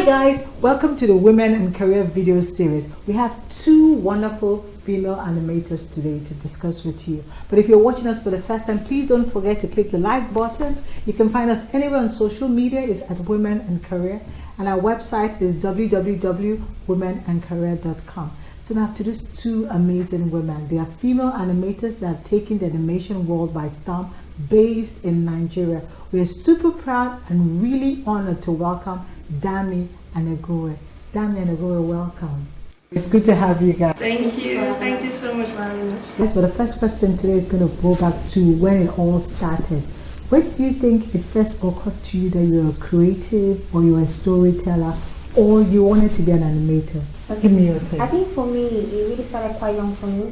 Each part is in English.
Hi guys, welcome to the Women and Career video series. We have two wonderful female animators today to discuss with you. But if you're watching us for the first time, please don't forget to click the like button. You can find us anywhere on social media. It's at Women and Career, and our website is www.womenandcareer.com. So now to these two amazing women. They are female animators that have taken the animation world by storm, based in Nigeria. We're super proud and really honored to welcome Dami and Eguvwe. Dami and Eguvwe, welcome. It's good to have you guys. Thank you. Thank you so much for having us. Yes, but the first question today is going to go back to when it all started. When do you think it first occurred to you that you were a creative or you were a storyteller or you wanted to be an animator? Give me your take. I think for me, it really started quite young for me.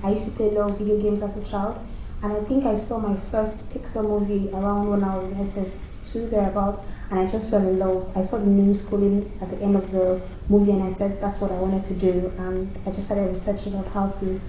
I used to play a lot of video games as a child, and I think I saw my first Pixar movie around when I was in SS2 thereabout, and I just fell in love. I saw the names calling at the end of the movie, and I said that's what I wanted to do, and I just started researching on how to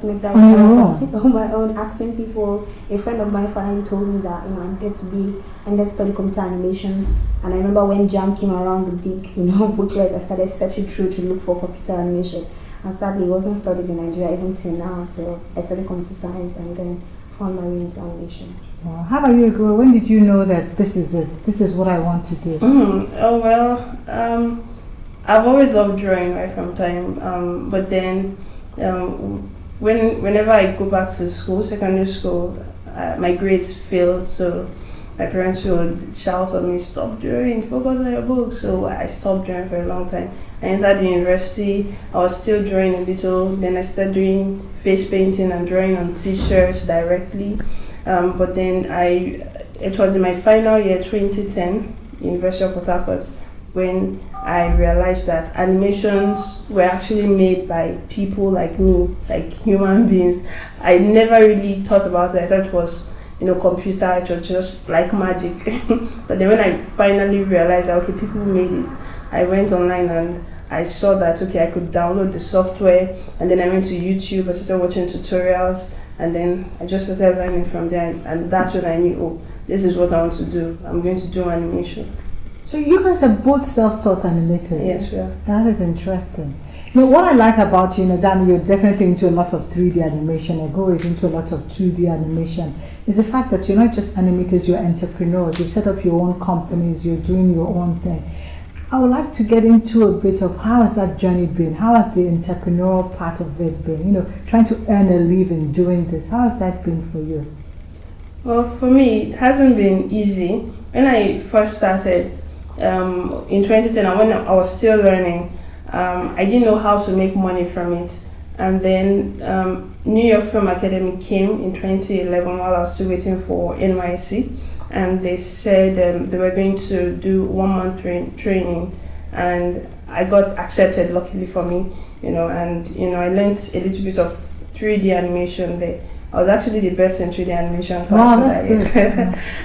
make that on my own, asking people. A friend of mine finally told me that I needed to study computer animation, and I remember when Jam came around, the big booklet, I started searching through to look for computer animation, and sadly it wasn't studied in Nigeria even till now, so I studied computer science and then found my way into animation. Wow. How about you, Eguvwe? When did you know that this is it? This is what I want to do? I've always loved drawing right from time, but then whenever I go back to school, secondary school, my grades failed, so my parents would shout at me, stop drawing, focus on your books. So I stopped drawing for a long time. I entered the university, I was still drawing a little, then I started doing face painting and drawing on t-shirts directly. But then it was in my final year, 2010, University of Port Harcourt, when I realized that animations were actually made by people like me, like human beings. I never really thought about it. I thought it was, computer, it was just like magic. But then when I finally realized that, okay, people made it, I went online and I saw that, okay, I could download the software, and then I went to YouTube, I started watching tutorials, and then I just started learning from there, and that's when I knew, oh, this is what I want to do. I'm going to do animation. So you guys are both self-taught animators? Yes, we are. That is interesting. What I like about you, Dami, you're definitely into a lot of 3D animation. Eguvwe is into a lot of 2D animation. Is the fact that you're not just animators, you're entrepreneurs. You've set up your own companies, you're doing your own thing. I would like to get into a bit of how has that journey been? How has the entrepreneurial part of it been? Trying to earn a living doing this. How has that been for you? Well, for me, it hasn't been easy. When I first started in 2010, when I was still learning, I didn't know how to make money from it. And then New York Film Academy came in 2011 while I was still waiting for NYSE. And they said they were going to do 1 month training, and I got accepted, luckily for me, and I learned a little bit of 3D animation there. I was actually the best in 3D animation. Wow, that's good.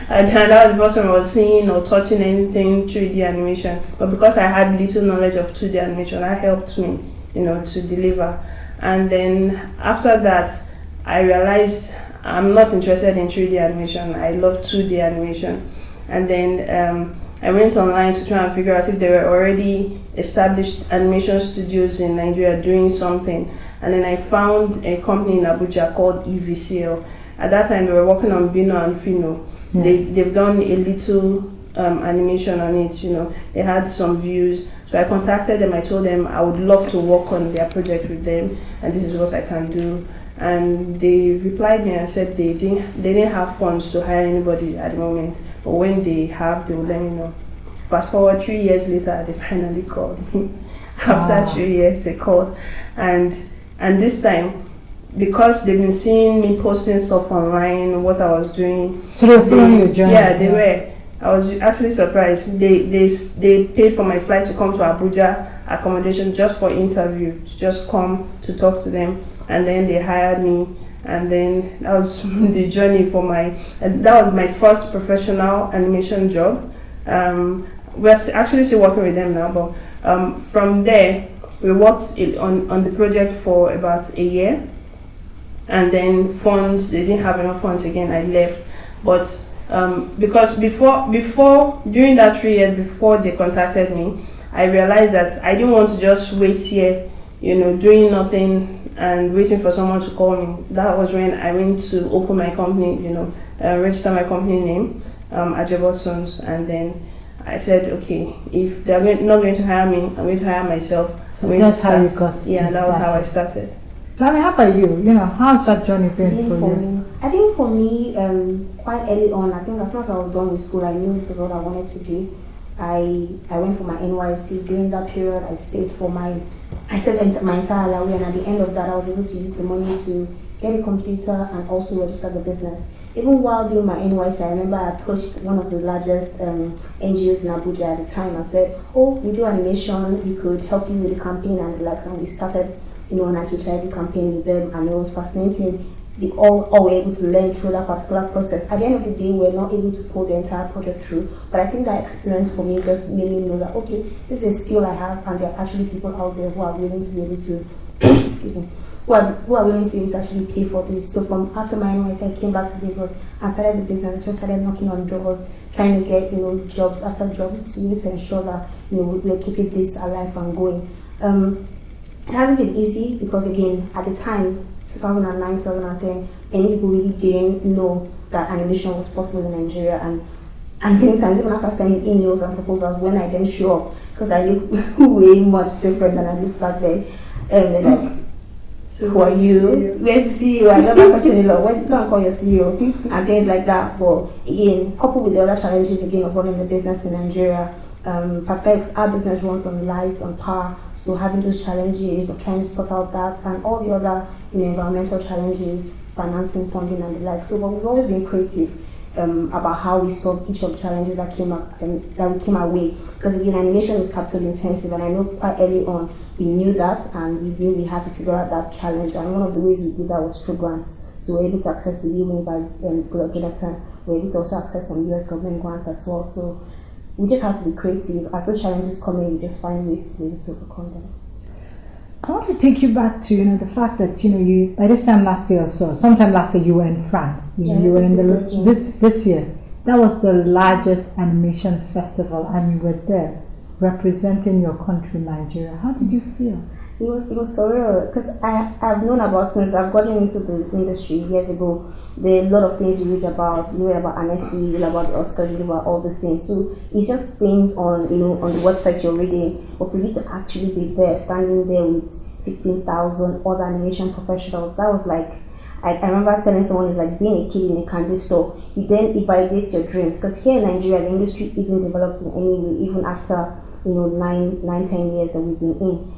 And that was the first time I was seeing or touching anything 3D animation, but because I had little knowledge of 2D animation, that helped me, to deliver. And then after that, I realized I'm not interested in 3D animation. I love 2D animation. And then I went online to try and figure out if there were already established animation studios in Nigeria doing something. And then I found a company in Abuja called EVCL. At that time, they were working on Bino and Fino. Yes. They've done a little animation on it. They had some views. So I contacted them. I told them I would love to work on their project with them, and this is what I can do. And they replied me and said they didn't have funds to hire anybody at the moment, but when they have, they will let me know. Fast forward 3 years later, they finally called me. After 3 years, they called, and this time, because they've been seeing me posting stuff online, what I was doing. So they were following your journey? Yeah, they were. I was actually surprised. They paid for my flight to come to Abuja, accommodation just for interview, to just come to talk to them. And then they hired me, and then that was the journey that was my first professional animation job. We're actually still working with them now, but from there, we worked on the project for about a year, and then they didn't have enough funds again, I left. But because during that 3 years before they contacted me, I realized that I didn't want to just wait here, doing nothing and waiting for someone to call me. That was when I went to open my company, register my company name, Agbowa-Ikosi, and then I said, okay, if they're not going to hire me, I'm going to hire myself. So that's how you got. Yeah, that was how I started. Dami, how about you? How's that journey been for you? I think for me, quite early on, I think as soon as I was done with school, I knew this is what I wanted to do. I went for my NYSC. During that period, I saved my entire allowance, and at the end of that, I was able to use the money to get a computer and also register the business. Even while doing my NYSC, I remember I approached one of the largest NGOs in Abuja at the time and said, oh, we do animation, we could help you with the campaign and relax. And we started, on an HIV campaign with them, and it was fascinating. They all were able to learn through that particular process. At the end of the day, we were not able to pull the entire project through, but I think that experience for me just made me know that, okay, this is a skill I have, and there are actually people out there who are willing to be able to, excuse me, who are willing to be able to actually pay for this. So from after my NYSC, I came back to Lagos and started the business. I just started knocking on doors, trying to get, jobs after jobs to ensure that, we're keeping this alive and going. It hasn't been easy because, again, at the time, 2009, 2010, many people really didn't know that animation was possible in Nigeria, and many times, even after sending emails and proposals, when I didn't show up, because I look way much different than I looked back then, they're like, so who are you? Where's the CEO? I got that question a lot. Where's the call your CEO? And things like that. But again, coupled with the other challenges again of running the business in Nigeria, particularly our business runs on light, on power, so having those challenges of trying to sort out that and all the other environmental challenges, financing, funding and the like. So but we've always been creative about how we solve each of the challenges that came our way. Because again, animation is capital intensive, and I know quite early on we knew that, and we knew we had to figure out that challenge, and one of the ways we did that was through grants. So we're able to access the Ygbovwre by Egerton-Idehen. We're able to also access some US government grants as well. So we just have to be creative. As those challenges come in, we just find ways to be able to overcome them. I want to take you back to the fact that you by this time last year or so, sometime last year you were in France. You were in this year. That was the largest animation festival, and you were there representing your country, Nigeria. How did you feel? It was surreal because I've known about since I've gotten into the industry years ago. There are a lot of things you read about. You read about R.I.S.E, you read about the Oscars, you read about all these things. So it's just things on on the website you're reading. But for you to actually be there, standing there with 15,000 other animation professionals, that was like, I remember telling someone, it's like being a kid in a candy store. You then it validates your dreams, because here in Nigeria the industry isn't developed in any way, even after 9-10 years that we've been in.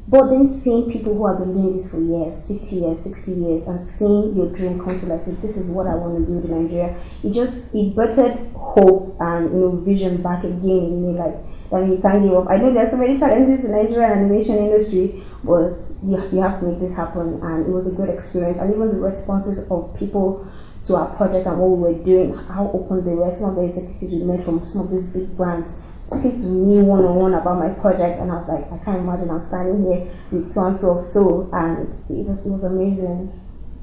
But then seeing people who have been doing this for years, 50 years, 60 years, and seeing your dream come to life, this is what I want to do in Nigeria, it birthed hope and vision back again in me, like, that you can't give up. I know there's so many challenges in the Nigerian animation industry, but you have to make this happen, and it was a good experience. And even the responses of people to our project and what we were doing, how open they were. Some of the executives we met from some of these big brands speaking to me one-on-one about my project, and I was like, I can't imagine I'm standing here with so and it was amazing.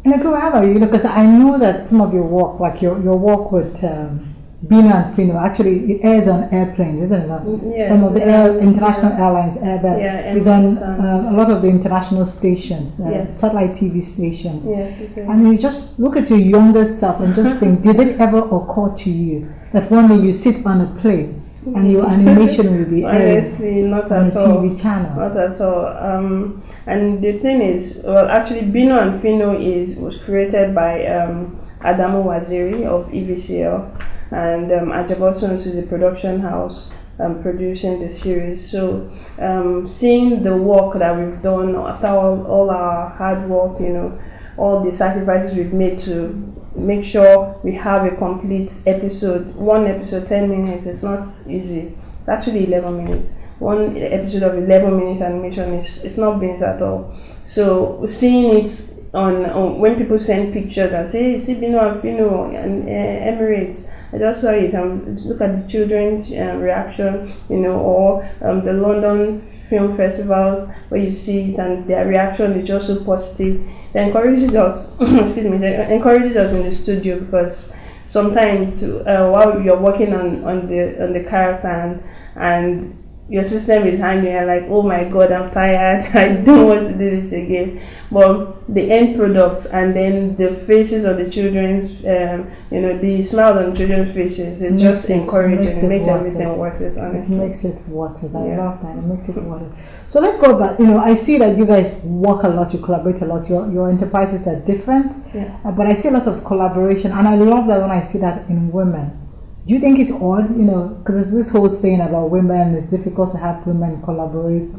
And Eguvwe, how about you? Because I know that some of your work, like your work with Bino and Fino, actually it airs on airplanes, isn't it? Yes. Some of the international airlines air that. It's on a lot of the international stations, satellite TV stations. Yes, okay. And you just look at your younger self and just think, did it ever occur to you that one day you sit on a plane and your animation will be aired not on at a all. TV channel? Not at all. And the thing is, well, actually, Bino and Fino was created by Agbowa-Ikosi of EVCL, and Agbowa-Ikosi is the production house producing the series. So, seeing the work that we've done after all our hard work, all the sacrifices we've made to make sure we have a complete episode. One episode, 10 minutes, it's not easy. It's actually 11 minutes. One episode of 11 minutes animation it's not beans at all. So seeing it on when people send pictures and say, see Bino and Fino and Emirates, I just saw it and look at the children's reaction, or the London film festivals where you see it and their reaction is just so positive. It encourages us, it encourages us in the studio, because sometimes while you're working on the character and your system is hanging, you're like, oh my god, I'm tired, I don't want to do this again. But the end product and then the faces of the children's, the smile on the children's faces, it just encourages, it makes everything worth it, honestly. It makes it worth it. I love that. It makes it worth it. So let's go back. I see that you guys work a lot, you collaborate a lot. Your enterprises are different, but I see a lot of collaboration, and I love that when I see that in women. Do you think it's odd, because there's this whole saying about women, it's difficult to have women collaborate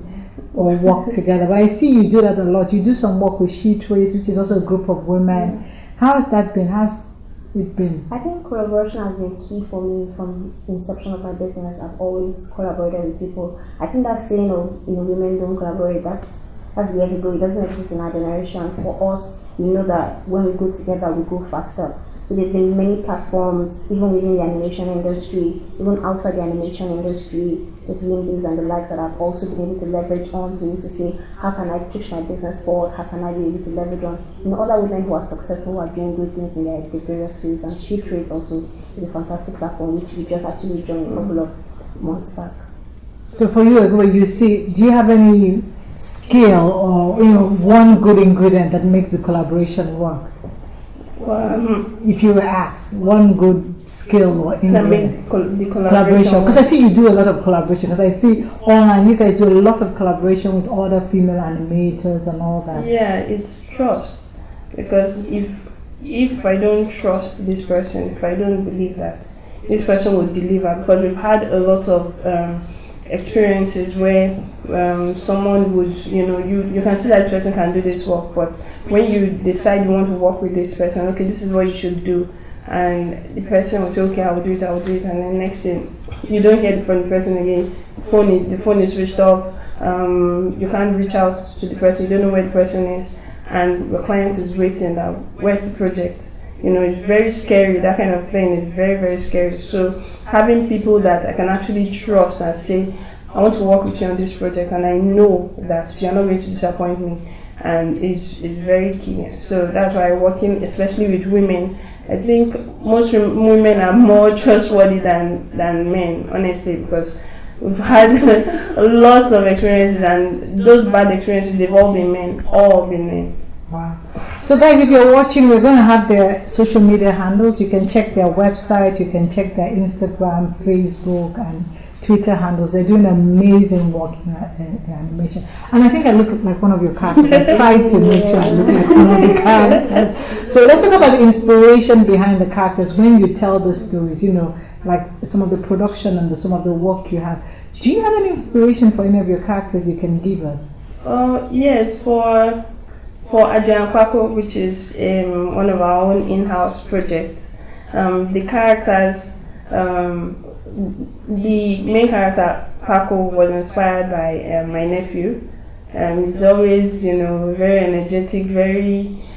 or work together, but I see you do that a lot. You do some work with She Trade, which is also a group of women. How has that been? How's it been? I think collaboration has been key for me from inception of my business. I've always collaborated with people. I think that saying of women don't collaborate, that's years ago. It doesn't exist in our generation. For us, we know that when we go together, we go faster. So there's been many platforms, even within the animation industry, even outside the animation industry, between these and the likes, that I've also been able to leverage on to say, how can I push my business forward? How can I be able to leverage on other women who are successful, who are doing good things in their various fields? And She Trades also is a fantastic platform which we just actually joined a couple of months back. So for you, Eguvwe, do you have any skill or one good ingredient that makes the collaboration work? If you were asked one good skill or ingredient, the collaboration, because I see you do a lot of collaboration, because I see online you guys do a lot of collaboration with other female animators and all that. Yeah, it's trust, because if I don't trust this person, if I don't believe that this person will deliver, because we've had a lot of experiences where someone would, you can see that this person can do this work, but when you decide you want to work with this person, okay, this is what you should do, and the person will say, okay, I will do it, and then next thing, you don't hear from the person again, the phone is switched off, you can't reach out to the person, you don't know where the person is, and the client is waiting, that where's the project? It's very scary. That kind of thing is very, very scary. So having people that I can actually trust and say, I want to work with you on this project, and I know that you're not going to disappoint me, and it's very key. So that's why working, especially with women, I think most women are more trustworthy than men, honestly, because we've had lots of experiences, and those bad experiences, they've all been men. Wow. So guys, if you're watching, we're going to have their social media handles. You can check their website, you can check their Instagram, Facebook and Twitter handles. They're doing amazing work in animation. And I think I look like one of your characters. I tried to make sure I look like one of the characters. So let's talk about the inspiration behind the characters when you tell the stories, like some of the production and some of the work you have. Do you have any inspiration for any of your characters you can give us? Yes, for Ejiogu, which is one of our own in-house projects, the characters, the main character, Paco, was inspired by my nephew. He's always, very energetic,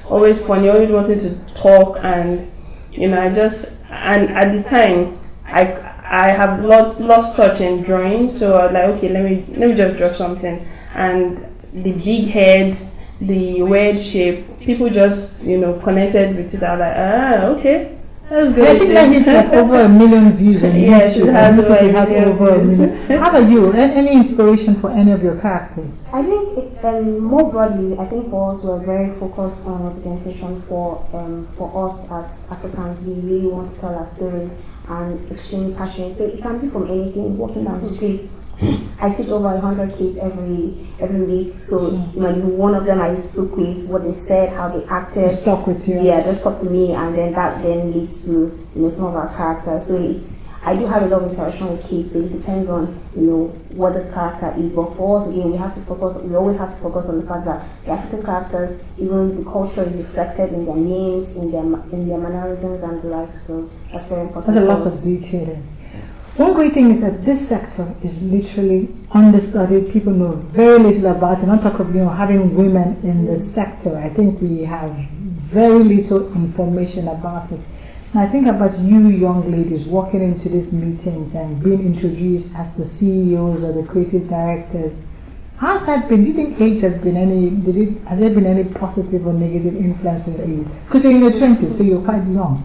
always funny, always wanted to talk, and, and at the time, I have lost touch in drawing, so I was like, okay, let me just draw something, and the big head, the weird shape, people just connected with it. I was like, okay, that's good. I think that hits like over 1 million views on yes, YouTube. It has over 1 million. How about you? Any inspiration for any of your characters? I think more broadly, I think for us, we're very focused on representation for us as Africans. We really want to tell our story and extremely passionate. So it can be from anything, walking down the street. I teach over 100 kids every week, so one of them I spoke with, what they said, how they acted. It stuck with you. Yeah, that stuck with me, and then that leads to some of our characters. So I do have a lot of interaction with kids, so it depends on what the character is. But for us, again, we always have to focus on the fact that the African characters, even the culture is reflected in their names, in their mannerisms and the like. So that's very important. There's a lot of detailing. One great thing is that this sector is literally understudied. People know very little about it. Not talk of having women in the sector. I think we have very little information about it. And I think about you young ladies walking into these meetings and being introduced as the CEOs or the creative directors. How's that been? Do you think age has been has there been any positive or negative influence on age? Because you're in your 20s, so you're quite young.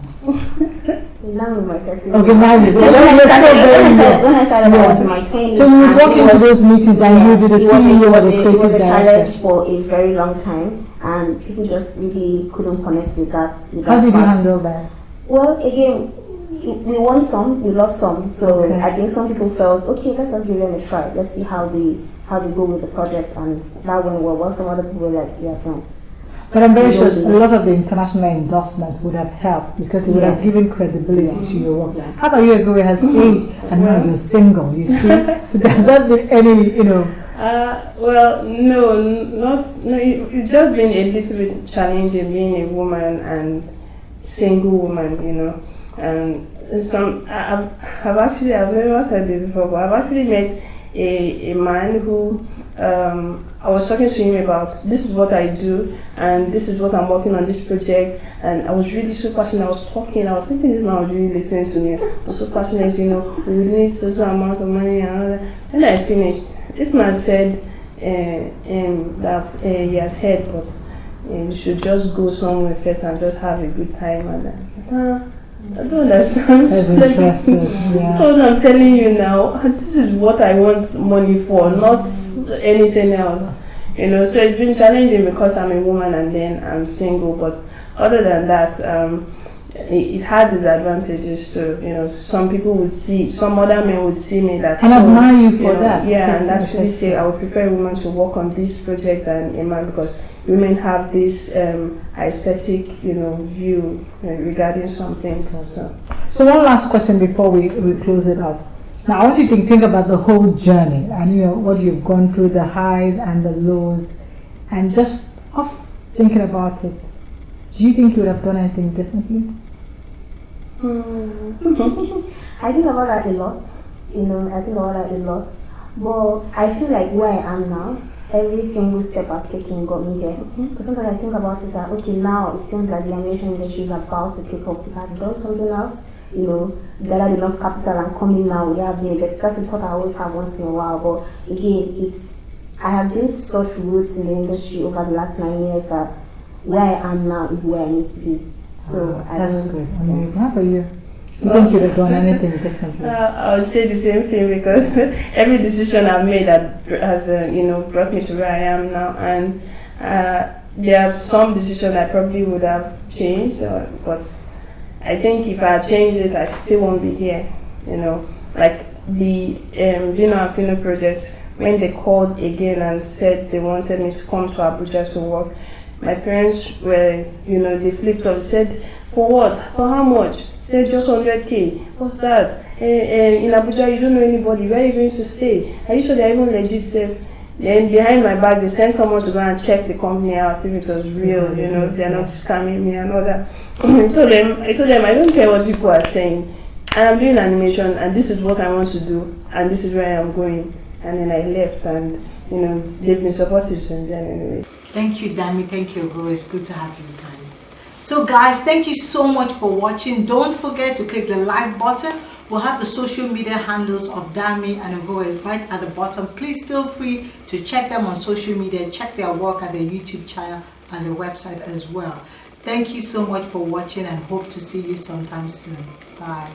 Now in my 30s. Okay, now you When I started, I was in my 20s. So you would walk into those meetings and you would be the CEO or the It creative was a challenge director. for a very long time, and people just really couldn't connect with that. How did you handle that? Well, again, we won some, we lost some. So Okay. I think some people felt, okay, let's just give them a try. Let's see how they go with the project, and that went well. Some other people were like, yeah, no. But I'm very sure a lot of the international endorsement would have helped because it would have given credibility to your work. Yes. How about you, Eguvwe has aged and now you're single, you see? So there's not been any, Well, no, it's just been a little bit challenging being a woman and single woman, And I've never said this before, but I've actually met a man who I was talking to him about this is what I do and this is what I'm working on this project, and I was really so passionate. I was thinking this man was really listening to me. I was so passionate, we need such an amount of money and all that. When I finished, this man said that he has heard, but we should just go somewhere first and just have a good time. And I don't understand. That's interesting. Yeah. What I'm telling you now, this is what I want money for, not anything else. So it's been challenging because I'm a woman and then I'm single. But other than that, it has its advantages too. Some people would see, some other men would see me that. And admire you for that. Yeah, and actually say I would prefer a woman to work on this project than a man because women have this aesthetic, view regarding some things. So one last question before we close it up. Now I want you to think about the whole journey and what you've gone through, the highs and the lows, and just off thinking about it. Do you think you would have done anything differently? I think about that a lot. But I feel like where I am now, every single step I've taken got me there. Because sometimes I think about it that, okay, now it seems like the animation industry is about to take off. If I had done something else, gathered enough capital and coming now, we have been better. That's what I always have once in a while. But again, I have built such roots in the industry over the last 9 years that where I am now is where I need to be. So that's good. Amazing. How about you? You think you'd have done anything differently? I would say the same thing because every decision I've made has brought me to where I am now, and there are some decisions I probably would have changed, but I think if I changed it, I still won't be here. Like the Female project, when they called again and said they wanted me to come to Abuja to work, my parents were, they flipped up, said, for what? For how much? Said just 100K. What's that? In Abuja, you don't know anybody. Where are you going to stay? Are you sure they're even legit safe? Then behind my back, they sent someone to go and check the company out if it was real. They're not scamming me and all that. I told them, I don't care what people are saying. I'm doing animation, and this is what I want to do, and this is where I'm going. And then I left, and they've been supportive since then anyway. Thank you, Dami. Thank you, Eguvwe. It's good to have you guys. So guys, thank you so much for watching. Don't forget to click the like button. We'll have the social media handles of Dami and Eguvwe right at the bottom. Please feel free to check them on social media, check their work at their YouTube channel and their website as well. Thank you so much for watching and hope to see you sometime soon. Bye.